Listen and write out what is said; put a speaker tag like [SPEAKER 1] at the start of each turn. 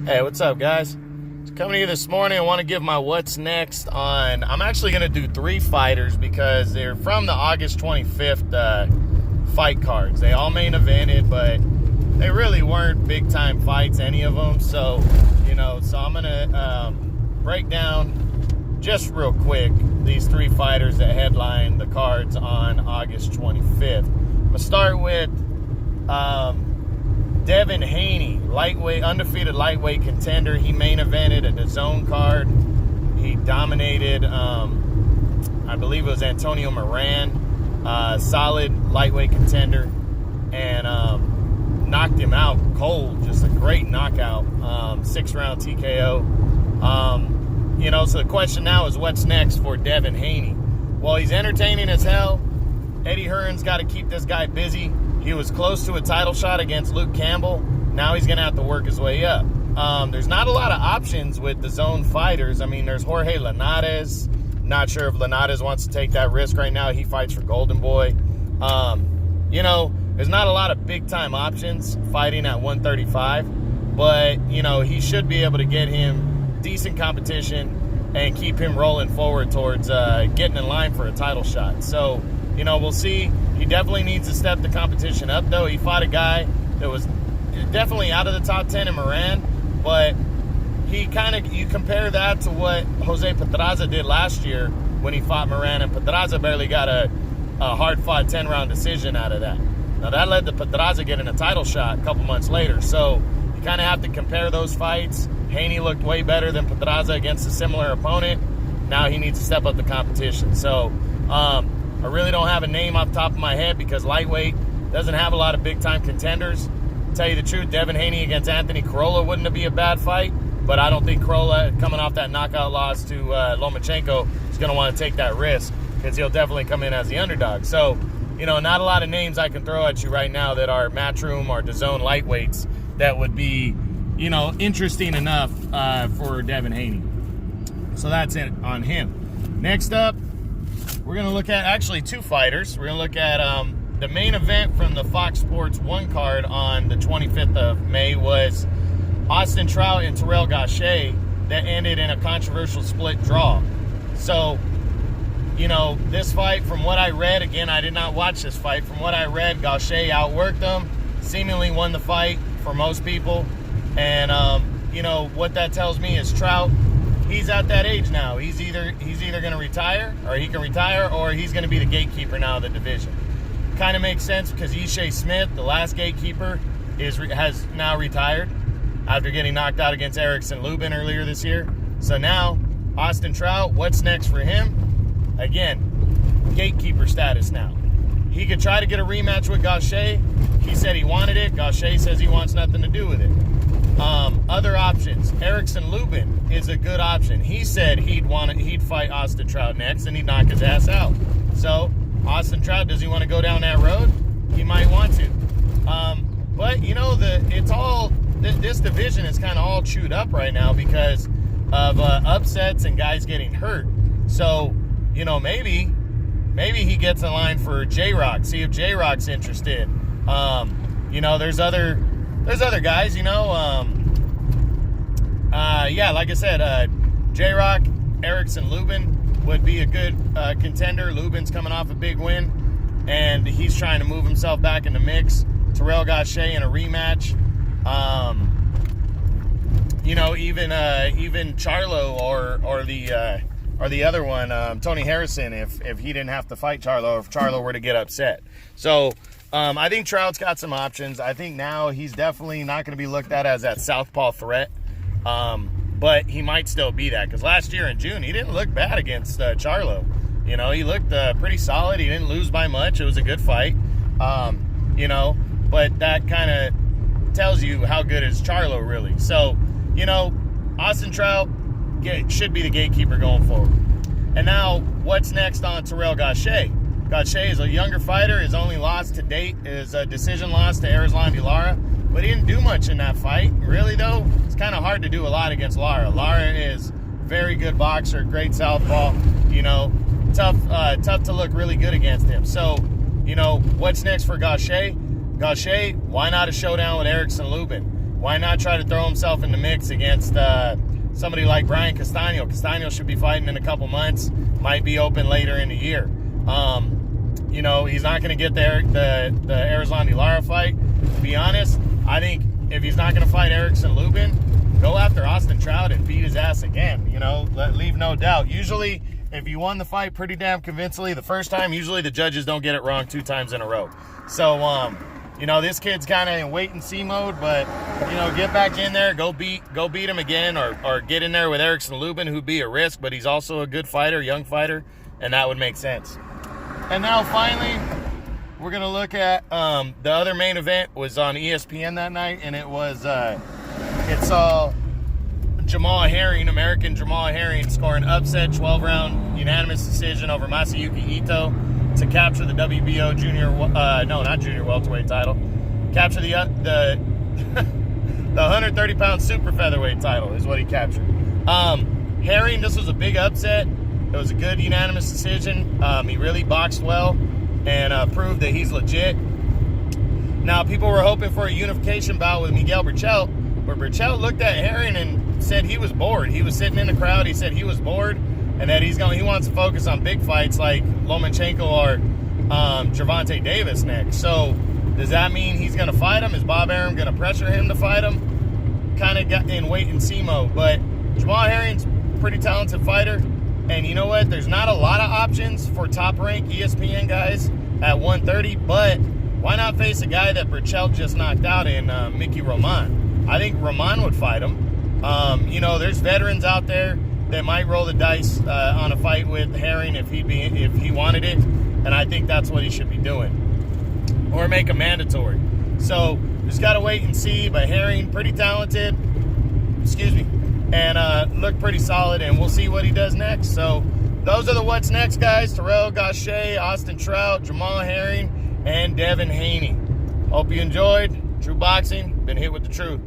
[SPEAKER 1] Hey, what's up, guys? Coming to you this morning, I want to give my what's next on... I'm actually going to do 3 fighters because they're from the August 25th fight cards. They all main evented, but they really weren't big-time fights, any of them. So, so I'm going to break down just real quick these 3 fighters that headline the cards on August 25th. I'm going to start with... Devin Haney, undefeated lightweight contender. He main evented a DAZN card. He dominated, I believe it was Antonio Moran, solid lightweight contender, and knocked him out cold. Just a great knockout, 6-round TKO. So the question now is what's next for Devin Haney? Well, he's entertaining as hell. Eddie Hearn's got to keep this guy busy. He was close to a title shot against Luke Campbell. Now he's going to have to work his way up. There's not a lot of options with the DAZN fighters. I mean, there's Jorge Linares. Not sure if Linares wants to take that risk right now. He fights for Golden Boy. There's not a lot of big-time options fighting at 135. But, he should be able to get him decent competition and keep him rolling forward towards getting in line for a title shot. So, we'll see. He definitely needs to step the competition up, though. He fought a guy that was definitely out of the top 10 in Moran, but you compare that to what Jose Pedraza did last year when he fought Moran, and Pedraza barely got a hard-fought 10-round decision out of that. Now, that led to Pedraza getting a title shot a couple months later, so you kind of have to compare those fights. Haney looked way better than Pedraza against a similar opponent. Now he needs to step up the competition. So, I really don't have a name off the top of my head because lightweight doesn't have a lot of big-time contenders. To tell you the truth, Devin Haney against Anthony Corolla wouldn't be a bad fight, but I don't think Corolla, coming off that knockout loss to Lomachenko, is going to want to take that risk because he'll definitely come in as the underdog. So, not a lot of names I can throw at you right now that are Matchroom or DAZN lightweights that would be, interesting enough for Devin Haney. So that's it on him. Next up, we're going to look at actually 2 fighters. We're going to look at the main event from the Fox Sports 1 card on the 25th of May was Austin Trout and Terrell Gausha that ended in a controversial split draw. So, this fight, from what I read, again, I did not watch this fight. From what I read, Gausha outworked him, seemingly won the fight for most people. And, what that tells me is Trout, he's at that age now. He's either going to retire, or he can retire, or he's going to be the gatekeeper now of the division. Kind of makes sense because Ishe Smith, the last gatekeeper, has now retired after getting knocked out against Erickson Lubin earlier this year. So now, Austin Trout, what's next for him? Again, gatekeeper status now. He could try to get a rematch with Gausha. He said he wanted it. Gausha says he wants nothing to do with it. Other options. Erickson Lubin is a good option. He said he'd fight Austin Trout next and he'd knock his ass out. So, Austin Trout, does he want to go down that road? He might want to. But this division is kind of all chewed up right now because of upsets and guys getting hurt. So, maybe he gets in line for J-Rock. See if J-Rock's interested. There's other guys, like I said, J-Rock, Erickson Lubin would be a good contender. Lubin's coming off a big win, and he's trying to move himself back in the mix. Terrell Gausha in a rematch. Even Charlo or the other one, Tony Harrison, if he didn't have to fight Charlo, if Charlo were to get upset. So, I think Trout's got some options. I think now he's definitely not going to be looked at as that southpaw threat. But he might still be that because last year in June, he didn't look bad against Charlo. He looked pretty solid. He didn't lose by much. It was a good fight. But that kind of tells you how good is Charlo really. So, Austin Trout should be the gatekeeper going forward. And now, what's next on Terrell Gausha? Gausha is a younger fighter. His only loss to date is a decision loss to Erislandy Lara. But he didn't do much in that fight. Really, though, it's kind of hard to do a lot against Lara. Lara is very good boxer, great southpaw. Tough to look really good against him. So, what's next for Gausha? Gausha, why not a showdown with Erickson Lubin? why not try to throw himself in the mix against somebody like Brian Castano? Castano should be fighting in a couple months, might be open later in the year. You know, he's not going to get the Arizlandi Lara fight. To be honest, I think if he's not going to fight Erickson Lubin, go after Austin Trout and beat his ass again. You know, leave no doubt. Usually, if you won the fight pretty damn convincingly the first time, usually the judges don't get it wrong 2 times in a row. So, you know, this kid's kind of in wait-and-see mode, but, you know, get back in there, go beat him again, or get in there with Erickson Lubin, who'd be a risk, but he's also a good fighter, young fighter, and that would make sense. And now, finally, we're going to look at the other main event was on ESPN that night, and it was, it saw Jamal Herring, American Jamal Herring, score an upset 12-round unanimous decision over Masayuki Ito to capture the WBO not junior welterweight title, capture the 130-pound super featherweight title is what he captured. Herring, this was a big upset. It was a good unanimous decision. He really boxed well and proved that he's legit. Now, people were hoping for a unification bout with Miguel Berchelt, but Berchelt looked at Herring and said he was bored. He was sitting in the crowd. He said he was bored and that he wants to focus on big fights like Lomachenko or Gervonta Davis next. So does that mean he's going to fight him? Is Bob Arum going to pressure him to fight him? Kind of got in wait-and-see mode. But Jamal Herring's a pretty talented fighter. And you know what? There's not a lot of options for top-ranked ESPN guys at 130, but why not face a guy that Berchelt just knocked out in Mickey Roman? I think Roman would fight him. You know, there's veterans out there that might roll the dice on a fight with Herring if he wanted it, and I think that's what he should be doing. Or make a mandatory. So, just got to wait and see, but Herring, pretty talented. Excuse me. And looked pretty solid, and we'll see what he does next. So those are the what's next guys: Terrell Gausha, Austin Trout, Jamal Herring, and Devin Haney. Hope you enjoyed. True Boxing, been hit with the truth.